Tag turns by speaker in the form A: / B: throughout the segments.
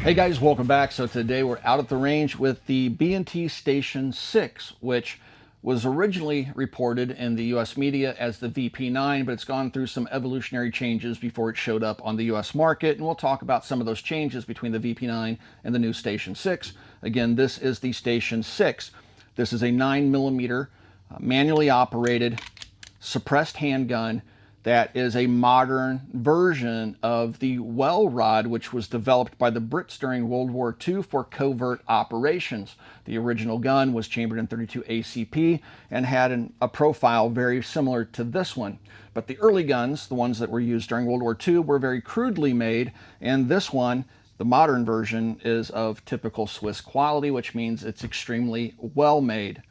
A: Hey guys, welcome back. So today we're out at the range with the B&T Station Six, which was originally reported in the US media as the VP9, but it's gone through some evolutionary changes before it showed up on the US market. And we'll talk about some of those changes between the VP9 and the new Station Six. Again, this is the Station Six. This is a 9mm manually operated suppressed handgun that is a modern version of the Welrod, which was developed by the Brits during World War II for covert operations. The original gun was chambered in .32 ACP and had a profile very similar to this one. But the early guns, the ones that were used during World War II, were very crudely made, and this one, the modern version, is of typical Swiss quality, which means it's extremely well made.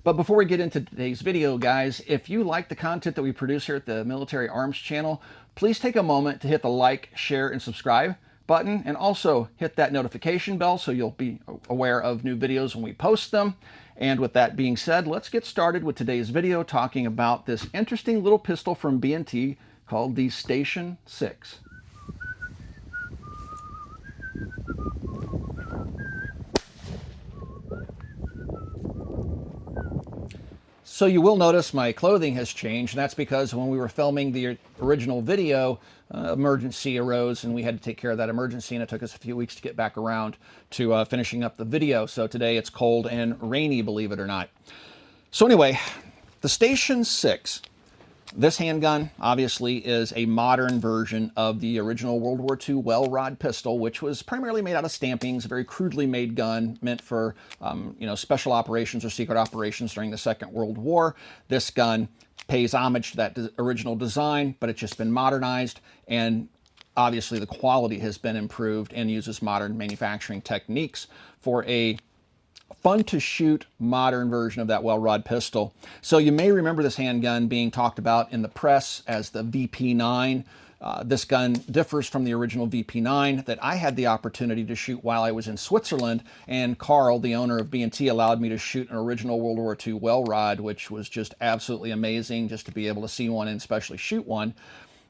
A: But before we get into today's video, guys, if you like the content that we produce here at the Military Arms channel, please take a moment to hit the like, share, and subscribe button, and also hit that notification bell so you'll be aware of new videos when we post them. And with that being said, let's get started with today's video talking about this interesting little pistol from B&T called the Station Six. So you will notice my clothing has changed, and that's because when we were filming the original video, emergency arose and we had to take care of that emergency, and it took us a few weeks to get back around to finishing up the video. So today it's cold and rainy, believe it or not. So anyway, the Station Six. This handgun obviously is a modern version of the original World War II Welrod pistol, which was primarily made out of stampings, a very crudely made gun meant for special operations or secret operations during the Second World War. This gun pays homage to that original design, but it's just been modernized, and obviously the quality has been improved and uses modern manufacturing techniques for a fun to shoot modern version of that Welrod pistol. So you may remember this handgun being talked about in the press as the VP9. This gun differs from the original VP9 that I had the opportunity to shoot while I was in Switzerland, and Carl, the owner of B&T, allowed me to shoot an original World War II Welrod, which was just absolutely amazing just to be able to see one and especially shoot one.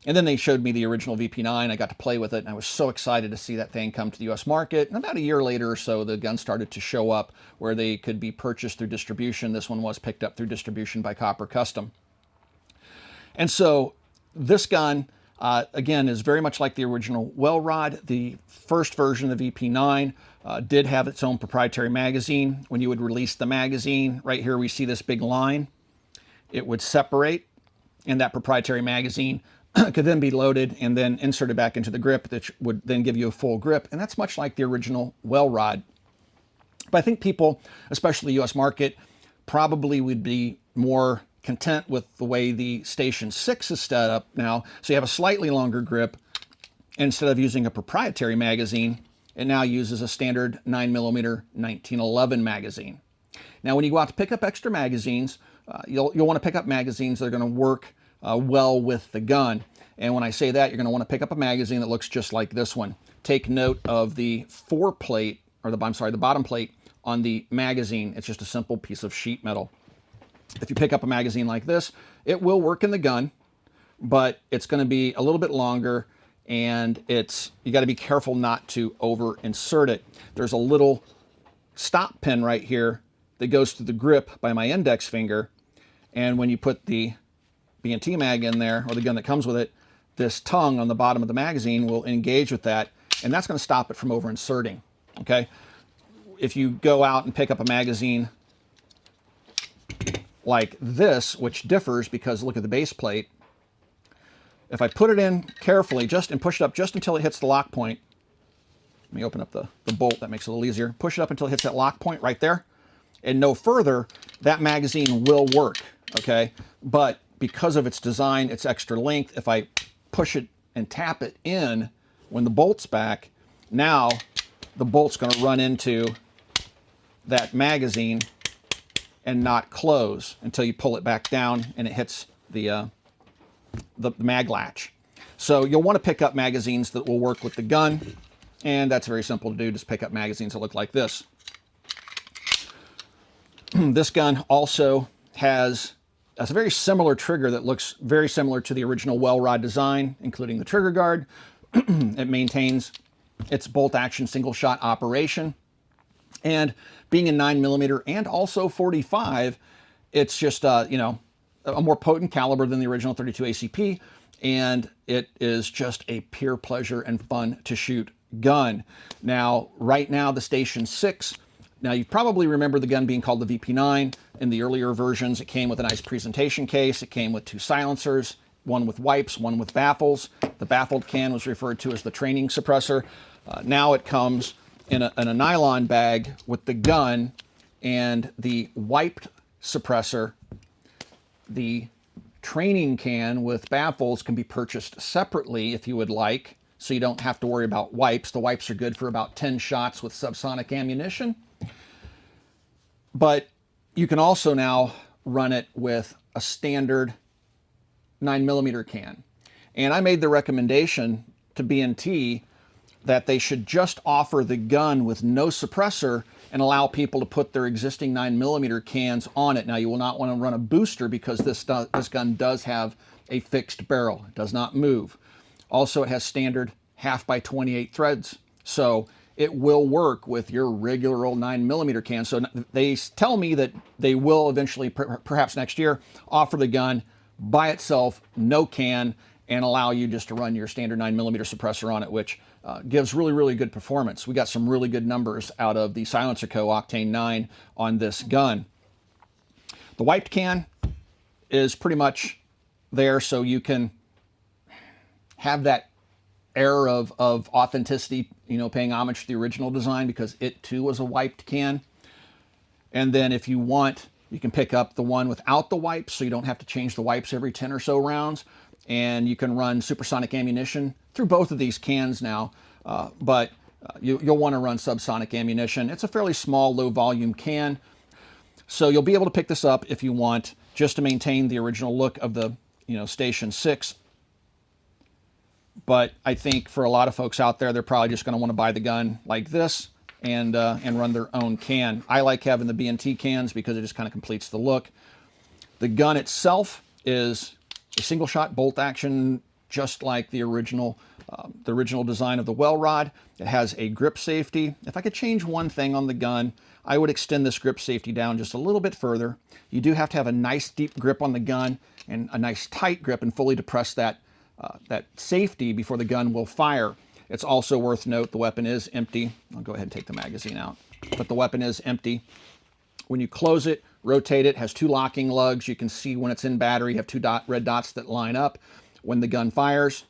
A: And then they showed me the original VP9. I got to play with it, and I was so excited to see that thing come to the US market. And about a year later or so, the gun started to show up where they could be purchased through distribution. This one was picked up through distribution by Copper Custom. And so this gun, again, is very much like the original Welrod. The first version of the VP9 did have its own proprietary magazine. When you would release the magazine, right here we see this big line. It would separate, and that proprietary magazine could then be loaded and then inserted back into the grip, that would then give you a full grip. And that's much like the original Welrod. But I think people, especially the US market, probably would be more content with the way the Station Six is set up now. So you have a slightly longer grip. Instead of using a proprietary magazine, it now uses a standard 9mm 1911 magazine. Now, when you go out to pick up extra magazines, you'll want to pick up magazines that are going to work well with the gun. And when I say that, you're going to want to pick up a magazine that looks just like this one. Take note of the foreplate, or the bottom plate on the magazine. It's just a simple piece of sheet metal. If you pick up a magazine like this, it will work in the gun, but it's going to be a little bit longer, and you got to be careful not to over insert it. There's a little stop pin right here that goes through the grip by my index finger, and when you put the B&T mag in there, or the gun that comes with it, this tongue on the bottom of the magazine will engage with that, and that's going to stop it from over inserting. Okay, if you go out and pick up a magazine like this, which differs because look at the base plate. If I put it in carefully and push it up just until it hits the lock point, let me open up the bolt, that makes it a little easier. Push it up until it hits that lock point right there, and no further, that magazine will work. Okay, but because of its design, its extra length, if I push it and tap it in when the bolt's back, now the bolt's going to run into that magazine and not close until you pull it back down and it hits the mag latch. So you'll want to pick up magazines that will work with the gun, and that's very simple to do. Just pick up magazines that look like this. This gun also has a very similar trigger that looks very similar to the original Welrod design, including the trigger guard. It maintains It's bolt action single shot operation. And being a 9mm and also 45, it's just, you know, a more potent caliber than the original 32 ACP. And it is just a pure pleasure and fun to shoot gun. Now, right now, the Station 6, now you probably remember the gun being called the VP9. In the earlier versions, it came with a nice presentation case. It came with 2 silencers, one with wipes, one with baffles. The baffled can was referred to as the training suppressor. Now it comes in a nylon bag with the gun and the wiped suppressor. The training can with baffles can be purchased separately if you would like, so you don't have to worry about wipes. The wipes are good for about 10 shots with subsonic ammunition. But you can also now run it with a standard 9mm can. And I made the recommendation to B&T that they should just offer the gun with no suppressor and allow people to put their existing 9mm cans on it. Now, you will not want to run a booster because this gun does have a fixed barrel. It does not move. Also, it has standard 1/2x28 threads, so it will work with your regular old 9mm can. So they tell me that they will eventually, perhaps next year, offer the gun by itself, no can, and allow you just to run your standard 9mm suppressor on it, which gives really, really good performance. We got some really good numbers out of the Silencer Co. Octane 9 on this gun. The wiped can is pretty much there, so you can have that air of authenticity, you know, paying homage to the original design, because it too was a wiped can. And then if you want, you can pick up the one without the wipes, so you don't have to change the wipes every 10 or so rounds. And you can run supersonic ammunition through both of these cans now, but you'll want to run subsonic ammunition. It's a fairly small, low volume can, so you'll be able to pick this up if you want, just to maintain the original look of the, you know, Station 6. But I think for a lot of folks out there, they're probably just going to want to buy the gun like this and run their own can. I like having the B&T cans because it just kind of completes the look. The gun itself is a single shot bolt action, just like the original design of the Welrod. It has a grip safety. If I could change one thing on the gun, I would extend this grip safety down just a little bit further. You do have to have a nice deep grip on the gun and a nice tight grip and fully depress that safety before the gun will fire. It's also worth note the weapon is empty. I'll go ahead and take the magazine out, but the weapon is empty. When you close it, rotate it, has 2 locking lugs. You can see when it's in battery, you have 2 red dots that line up. When the gun fires,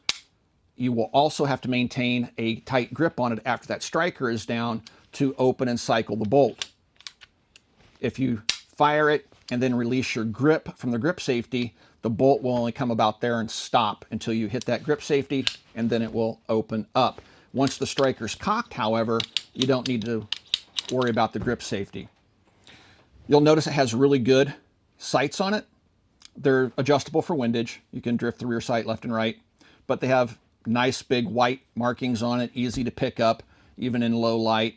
A: you will also have to maintain a tight grip on it after that striker is down to open and cycle the bolt. If you fire it and then release your grip from the grip safety, the bolt will only come about there and stop until you hit that grip safety, and then it will open up. Once the striker's cocked, however, you don't need to worry about the grip safety. You'll notice it has really good sights on it. They're adjustable for windage. You can drift the rear sight left and right, but they have nice big white markings on it, easy to pick up even in low light.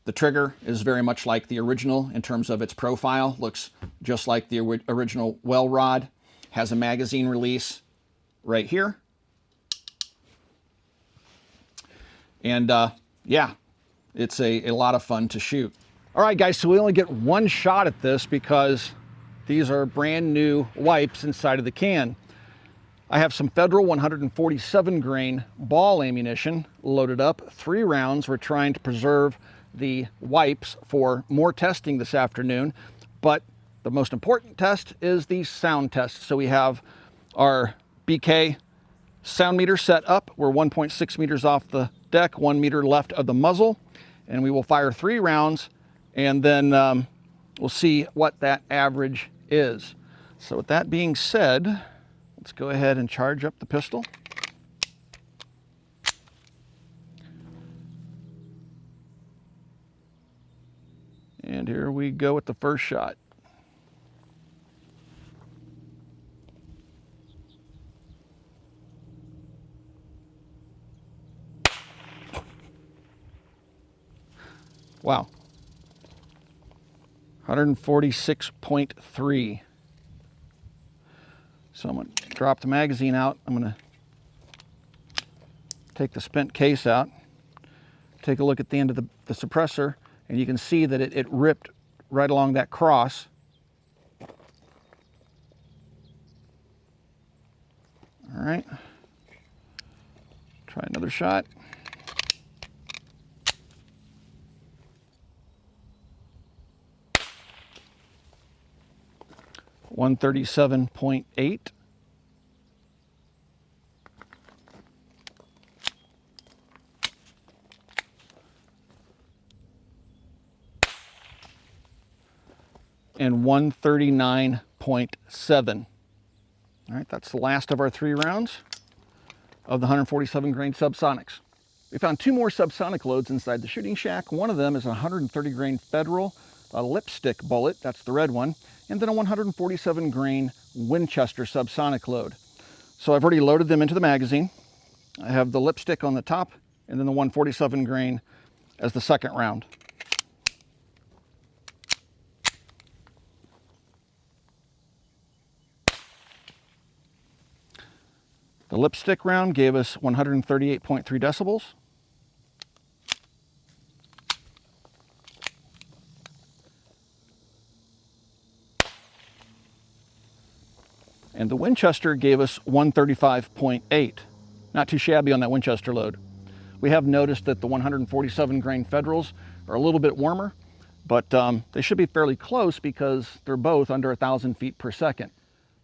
A: The trigger is very much like the original in terms of its profile. Looks just like the original Welrod. Has a magazine release right here. And yeah, it's a lot of fun to shoot. All right, guys, so we only get one shot at this because these are brand new wipes inside of the can. I have some Federal 147 grain ball ammunition loaded up, 3 rounds. We're trying to preserve the wipes for more testing this afternoon, but the most important test is the sound test. So we have our BK sound meter set up. We're 1.6 meters off the deck, 1 meter left of the muzzle, and we will fire 3 rounds, and then we'll see what that average is. So with that being said, let's go ahead and charge up the pistol. And here we go with the first shot. Wow. 146.3. So I'm going to drop the magazine out. I'm going to take the spent case out. Take a look at the end of the suppressor, and you can see that it ripped right along that cross. All right, try another shot. $137.8. And 139.7. All right, that's the last of our 3 rounds of the 147 grain subsonics. We found 2 more subsonic loads inside the shooting shack. One of them is a 130 grain Federal lipstick bullet, that's the red one, and then a 147 grain Winchester subsonic load. So I've already loaded them into the magazine. I have the lipstick on the top and then the 147 grain as the second round. The lipstick round gave us 138.3 decibels. And the Winchester gave us 135.8. Not too shabby on that Winchester load. We have noticed that the 147 grain Federals are a little bit warmer, but they should be fairly close because they're both under 1,000 feet per second.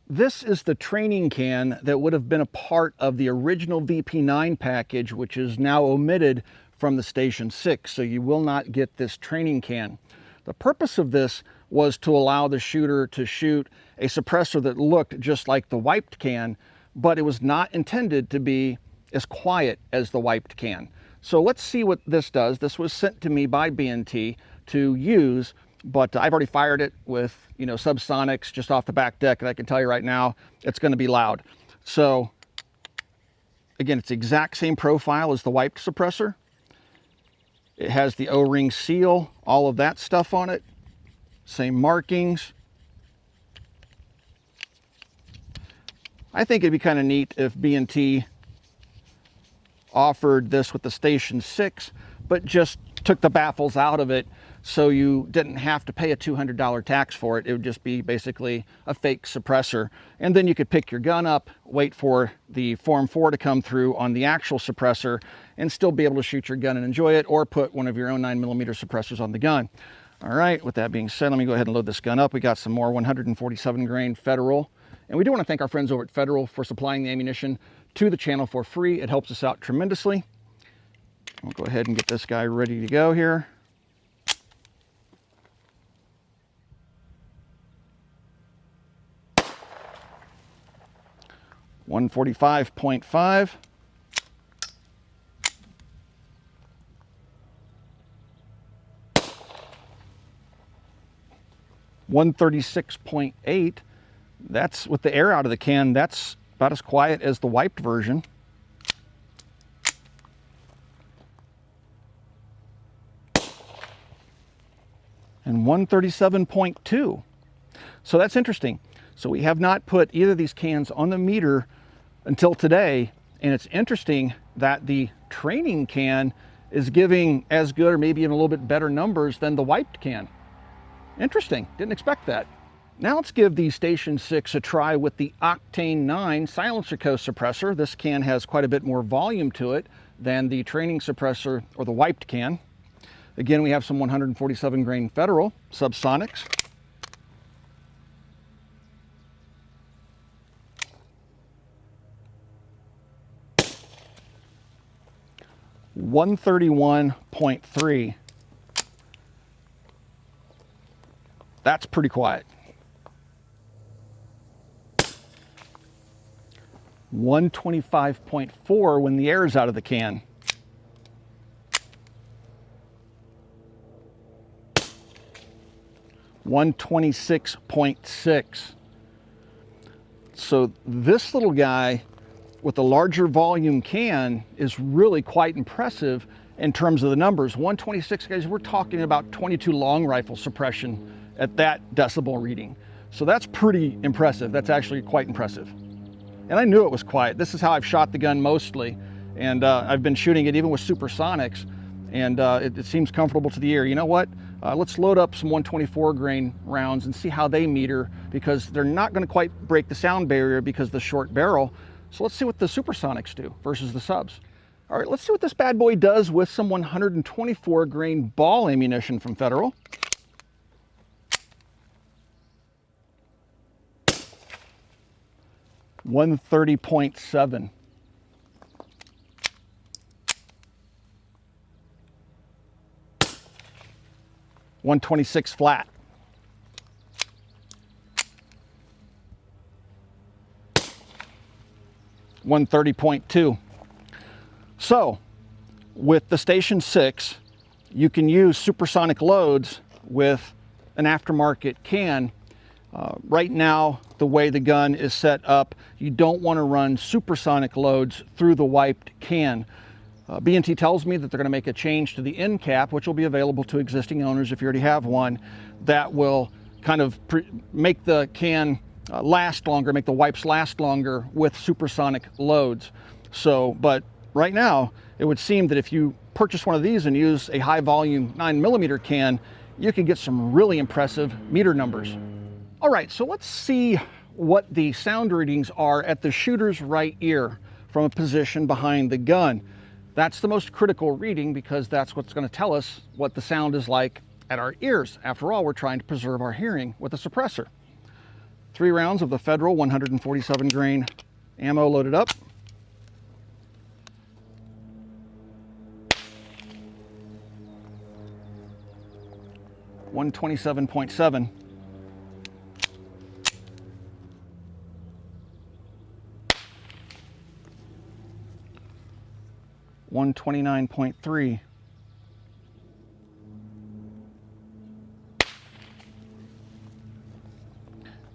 A: This is the training can that would have been a part of the original VP9 package, which is now omitted from the Station 6, so you will not get this training can. The purpose of this was to allow the shooter to shoot a suppressor that looked just like the wiped can, but it was not intended to be as quiet as the wiped can. So let's see what this does. This was sent to me by B&T to use, but I've already fired it with, subsonics just off the back deck, and I can tell you right now, it's going to be loud. So again, it's the exact same profile as the wiped suppressor. It has the O-ring seal, all of that stuff on it. Same markings. I think it'd be kind of neat if B&T offered this with the Station 6, but just took the baffles out of it so you didn't have to pay a $200 tax for it. It would just be basically a fake suppressor. And then you could pick your gun up, wait for the Form 4 to come through on the actual suppressor, and still be able to shoot your gun and enjoy it, or put one of your own 9mm suppressors on the gun. All right, with that being said, let me go ahead and load this gun up. We got some more 147 grain Federal. And we do want to thank our friends over at Federal for supplying the ammunition to the channel for free. It helps us out tremendously. We'll go ahead and get this guy ready to go here. $145.5. $136.8. That's with the air out of the can. That's about as quiet as the wiped version. And 137.2. So that's interesting. So we have not put either of these cans on the meter until today, and it's interesting that the training can is giving as good or maybe even a little bit better numbers than the wiped can. Interesting, didn't expect that. Now let's give the Station 6 a try with the Octane 9 silencer coast suppressor. This can has quite a bit more volume to it than the training suppressor or the wiped can. Again, we have some 147 grain Federal subsonics. $131.3. That's pretty quiet. 125.4 when the air is out of the can. $126.6. So this little guy with the larger volume can is really quite impressive in terms of the numbers. 126, guys, we're talking about 22 long rifle suppression at that decibel reading. So that's pretty impressive. That's actually quite impressive. And I knew it was quiet. This is how I've shot the gun mostly. And I've been shooting it even with supersonics. and it seems comfortable to the ear. You know what? Let's load up some 124 grain rounds and see how they meter, because they're not going to quite break the sound barrier because of the short barrel. So let's see what the supersonics do versus the subs. All right, let's see what this bad boy does with some 124 grain ball ammunition from Federal. .130.7. 126 flat. .130.2. So with the Station 6, you can use supersonic loads with an aftermarket can. Right now, the way the gun is set up, you don't want to run supersonic loads through the wiped can. B&T tells me that they're going to make a change to the end cap, which will be available to existing owners if you already have one, that will kind of make the can last longer, make the wipes last longer with supersonic loads. So, but right now, it would seem that if you purchase one of these and use a high volume 9mm can, you can get some really impressive meter numbers. All right, so let's see what the sound readings are at the shooter's right ear from a position behind the gun. That's the most critical reading, because that's what's going to tell us what the sound is like at our ears. After all, we're trying to preserve our hearing with a suppressor. 3 rounds of the Federal 147 grain ammo loaded up. .127.7. 129.3.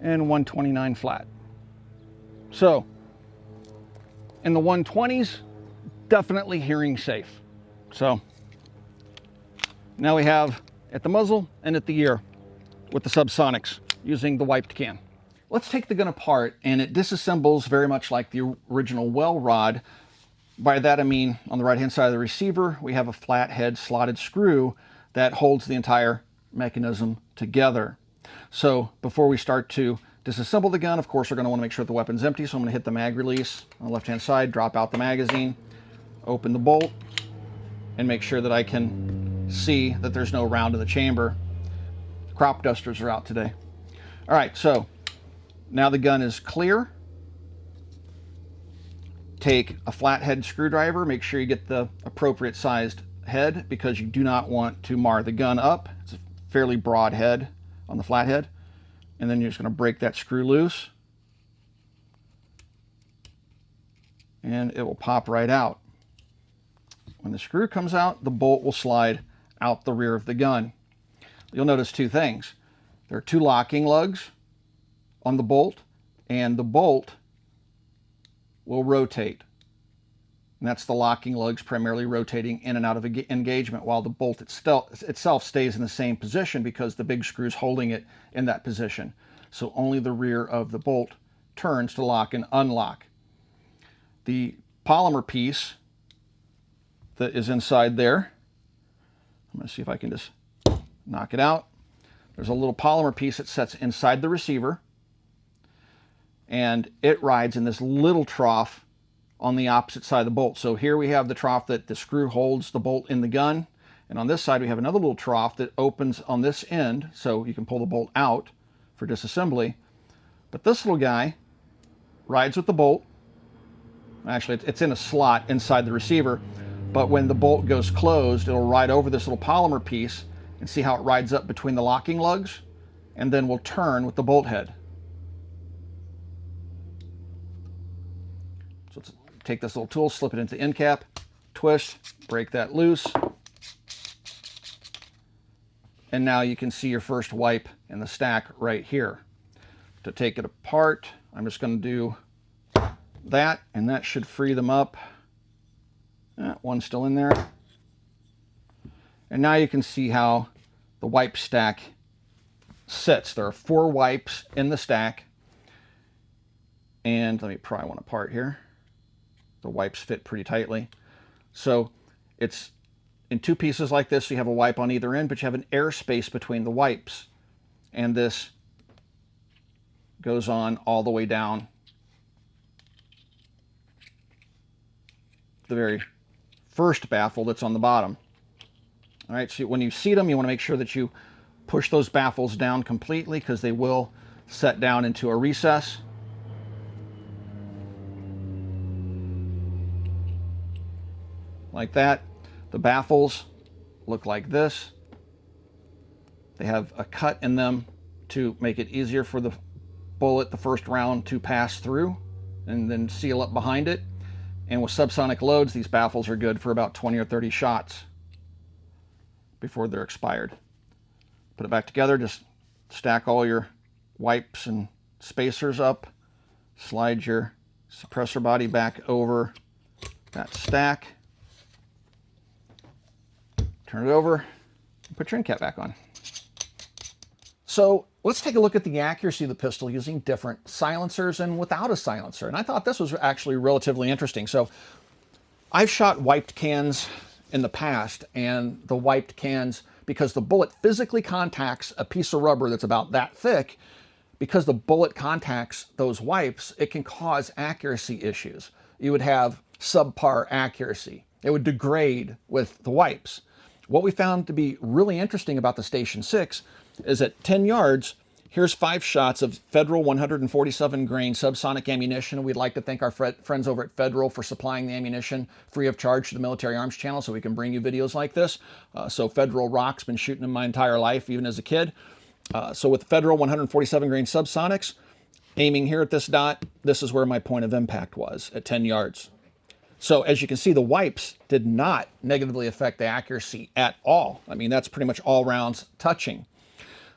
A: And 129 flat. So in the 120s, definitely hearing safe. So now we have at the muzzle and at the ear with the subsonics using the wiped can. Let's take the gun apart, and it disassembles very much like the original Welrod. By that I mean, on the right hand side of the receiver, we have a flathead slotted screw that holds the entire mechanism together. So before we start to disassemble the gun, of course, we're going to want to make sure the weapon's empty. So I'm going to hit the mag release on the left hand side, drop out the magazine, open the bolt, and make sure that I can see that there's no round in the chamber. Crop dusters are out today. All right, so now the gun is clear. Take a flathead screwdriver, make sure you get the appropriate sized head, because you do not want to mar the gun up. It's a fairly broad head on the flathead. And then you're just going to break that screw loose, and it will pop right out. When the screw comes out, the bolt will slide out the rear of the gun. You'll notice 2 things. There are 2 locking lugs on the bolt, and the bolt will rotate. And that's the locking lugs primarily rotating in and out of engagement, while the bolt itself stays in the same position, because the big screw is holding it in that position. So only the rear of the bolt turns to lock and unlock. The polymer piece that is inside there, I'm going to see if I can just knock it out. There's a little polymer piece that sits inside the receiver, and it rides in this little trough on the opposite side of the bolt. So here we have the trough that the screw holds the bolt in the gun, and on this side we have another little trough that opens on this end, so you can pull the bolt out for disassembly. But this little guy rides with the bolt. Actually, it's in a slot inside the receiver, but when the bolt goes closed, it'll ride over this little polymer piece, and see how it rides up between the locking lugs, and then will turn with the bolt head. So let's take this little tool, slip it into the end cap, twist, break that loose, and now you can see your first wipe in the stack right here. To take it apart, I'm just going to do that, and that should free them up. One's still in there. And now you can see how the wipe stack sits. There are 4 wipes in the stack, and let me pry one apart here. The wipes fit pretty tightly. So it's in two pieces like this. So you have a wipe on either end, but you have an air space between the wipes. And this goes on all the way down the very first baffle that's on the bottom. All right, so when you seat them, you want to make sure that you push those baffles down completely, because they will set down into a recess. Like that. The baffles look like this. They have a cut in them to make it easier for the bullet, the first round, to pass through and then seal up behind it. And with subsonic loads, these baffles are good for about 20 or 30 shots before they're expired. Put it back together, just stack all your wipes and spacers up, slide your suppressor body back over that stack, turn it over, and put your end cap back on. So let's take a look at the accuracy of the pistol using different silencers and without a silencer. And I thought this was actually relatively interesting. So I've shot wiped cans in the past, and the wiped cans, because the bullet physically contacts a piece of rubber that's about that thick, because the bullet contacts those wipes, it can cause accuracy issues. You would have subpar accuracy. It would degrade with the wipes. What we found to be really interesting about the Station 6 is at 10 yards, here's 5 shots of Federal 147 grain subsonic ammunition. We'd like to thank our friends over at Federal for supplying the ammunition free of charge to the Military Arms channel, so we can bring you videos like this. So Federal rocks, been shooting them my entire life, even as a kid. So with Federal 147 grain subsonics, aiming here at this dot, this is where my point of impact was, at 10 yards. So as you can see, the wipes did not negatively affect the accuracy at all. I mean, that's pretty much all rounds touching.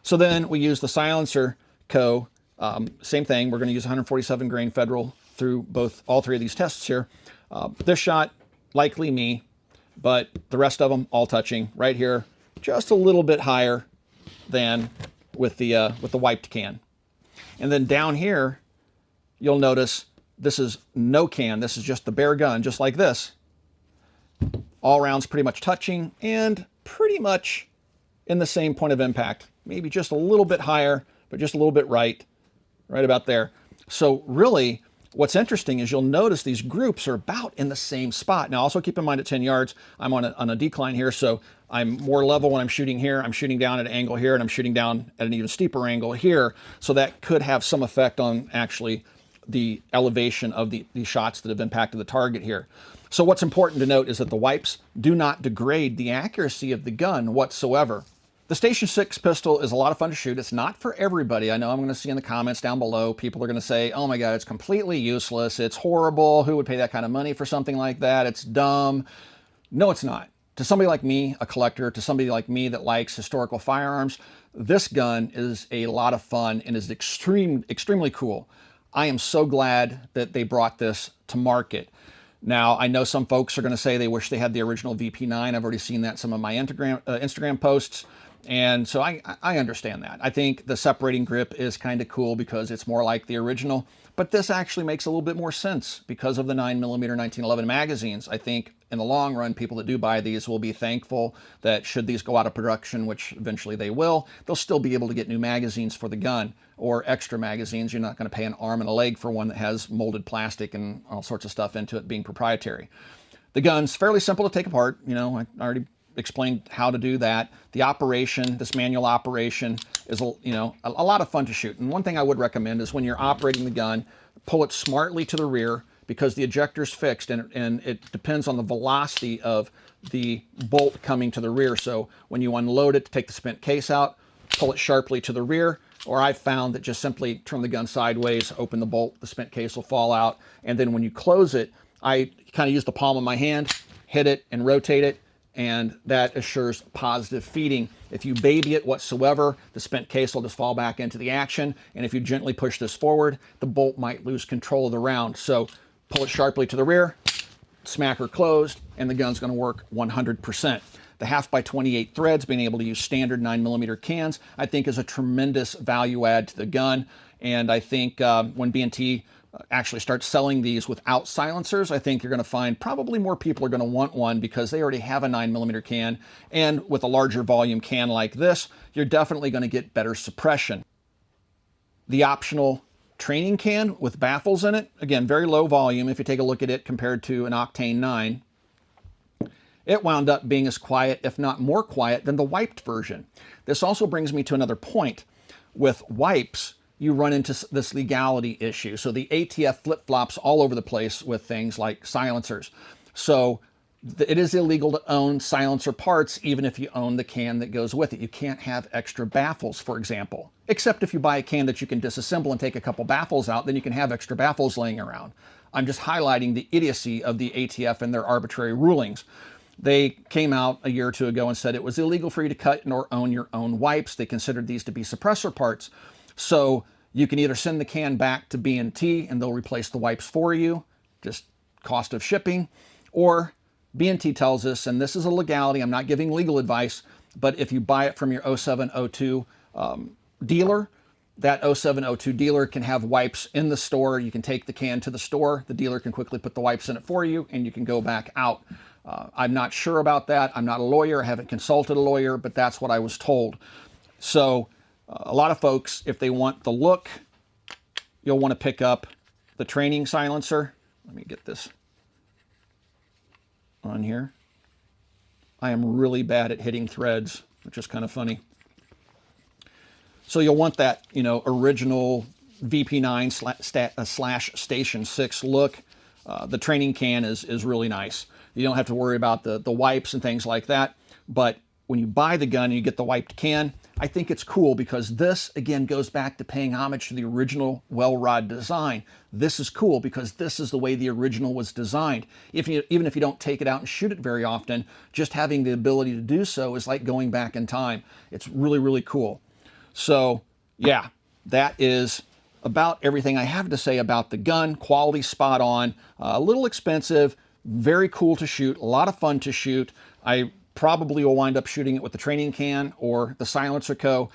A: So then we use the silencer same thing. We're going to use 147 grain Federal through all 3 of these tests here. This shot, likely me, but the rest of them all touching right here, just a little bit higher than with the wiped can. And then down here, you'll notice this is no can. This is just the bare gun, just like this. All rounds pretty much touching and pretty much in the same point of impact. Maybe just a little bit higher, but just a little bit right about there. So really, what's interesting is you'll notice these groups are about in the same spot. Now, also keep in mind at 10 yards, I'm on a decline here, so I'm more level when I'm shooting here. I'm shooting down at an angle here, and I'm shooting down at an even steeper angle here. So that could have some effect on actually the elevation of the shots that have impacted the target here. So what's important to note is that the wipes do not degrade the accuracy of the gun whatsoever. The Station 6 pistol is a lot of fun to shoot. It's not for everybody. I know I'm going to see in the comments down below, people are going to say, oh my God, it's completely useless. It's horrible. Who would pay that kind of money for something like that? It's dumb. No, it's not. To somebody like me, a collector, to somebody like me that likes historical firearms, this gun is a lot of fun and is extremely cool. I am so glad that they brought this to market. Now, I know some folks are going to say they wish they had the original VP9. I've already seen that in some of my Instagram posts. And so I understand that. I think the separating grip is kind of cool because it's more like the original, but this actually makes a little bit more sense because of the 9mm 1911 magazines. I think in the long run, people that do buy these will be thankful that should these go out of production, which eventually they will, they'll still be able to get new magazines for the gun or extra magazines. You're not going to pay an arm and a leg for one that has molded plastic and all sorts of stuff into it being proprietary. The gun's fairly simple to take apart. You know, I already explained how to do that. The operation, this manual operation, is a lot of fun to shoot. And one thing I would recommend is when you're operating the gun, pull it smartly to the rear because the ejector's fixed and it depends on the velocity of the bolt coming to the rear. So when you unload it to take the spent case out, pull it sharply to the rear. Or I've found that just simply turn the gun sideways, open the bolt, the spent case will fall out. And then when you close it, I kind of use the palm of my hand, hit it and rotate it, and that assures positive feeding. If you baby it whatsoever, the spent case will just fall back into the action. And if you gently push this forward, the bolt might lose control of the round. So pull it sharply to the rear, smacker closed, and the gun's going to work 100%. The 1/2x28 threads, being able to use standard 9mm cans, I think is a tremendous value add to the gun. And I think when B&T actually start selling these without silencers, I think you're going to find probably more people are going to want one because they already have a 9mm can. And with a larger volume can like this, you're definitely going to get better suppression. The optional training can with baffles in it, again, very low volume if you take a look at it compared to an Octane 9. It wound up being as quiet, if not more quiet, than the wiped version. This also brings me to another point. With wipes, you run into this legality issue. So the ATF flip-flops all over the place with things like silencers. So it is illegal to own silencer parts even if you own the can that goes with it. You can't have extra baffles, for example. Except if you buy a can that you can disassemble and take a couple baffles out, then you can have extra baffles laying around. I'm just highlighting the idiocy of the ATF and their arbitrary rulings. They came out a year or two ago and said it was illegal for you to cut or own your own wipes. They considered these to be suppressor parts. So you can either send the can back to B&T and they'll replace the wipes for you, just cost of shipping, or B&T tells us, and this is a legality, I'm not giving legal advice, but if you buy it from your 0702 dealer, that 0702 dealer can have wipes in the store. You can take the can to the store, the dealer can quickly put the wipes in it for you, and you can go back out. I'm not sure about that. I'm not a lawyer. I haven't consulted a lawyer, but that's what I was told. So a lot of folks, if they want the look, you'll want to pick up the training silencer. Let me get this on here. I am really bad at hitting threads, which is kind of funny. So you'll want that, you know, original VP9 / Station 6 look. The training can is really nice. You don't have to worry about the wipes and things like that. But when you buy the gun and you get the wiped can, I think it's cool because this, again, goes back to paying homage to the original Welrod design. This is cool because this is the way the original was designed. Even if you don't take it out and shoot it very often, just having the ability to do so is like going back in time. It's really, really cool. So, yeah, that is about everything I have to say about the gun. Quality spot on, a little expensive, very cool to shoot, a lot of fun to shoot. I probably will wind up shooting it with the training can or the silencer co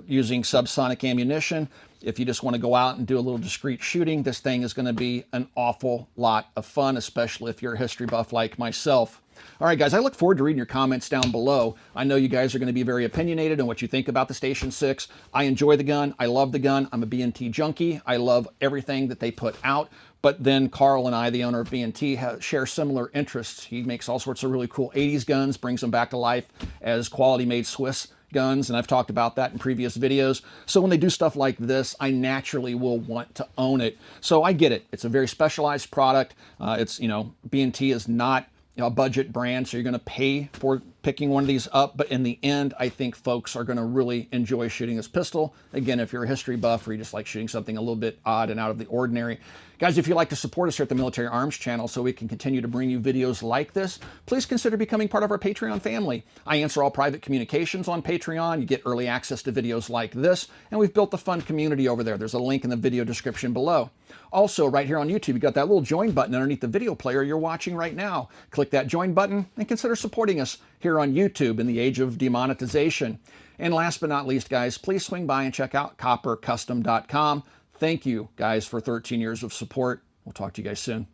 A: using subsonic ammunition. If you just want to go out and do a little discreet shooting, this thing is going to be an awful lot of fun, especially if you're a history buff like myself. All right, guys, I look forward to reading your comments down below. I know you guys are going to be very opinionated on what you think about the Station 6. I enjoy the gun. I love the gun. I'm a B&T junkie. I love everything that they put out. But then Carl and I, the owner of B&T, share similar interests. He makes all sorts of really cool 80s guns, brings them back to life as quality-made Swiss guns, and I've talked about that in previous videos. So when they do stuff like this, I naturally will want to own it. So I get it. It's a very specialized product. It's, you know, B&T is not a budget brand, so you're going to pay for picking one of these up. But in the end, I think folks are going to really enjoy shooting this pistol. Again, if you're a history buff or you just like shooting something a little bit odd and out of the ordinary. Guys, if you'd like to support us here at the Military Arms channel so we can continue to bring you videos like this, please consider becoming part of our Patreon family. I answer all private communications on Patreon. You get early access to videos like this, and we've built a fun community over there. There's a link in the video description below. Also, right here on YouTube, you got that little join button underneath the video player you're watching right now. Click that join button and consider supporting us here on YouTube in the age of demonetization. And last but not least, guys, please swing by and check out coppercustom.com. Thank you, guys, for 13 years of support. We'll talk to you guys soon.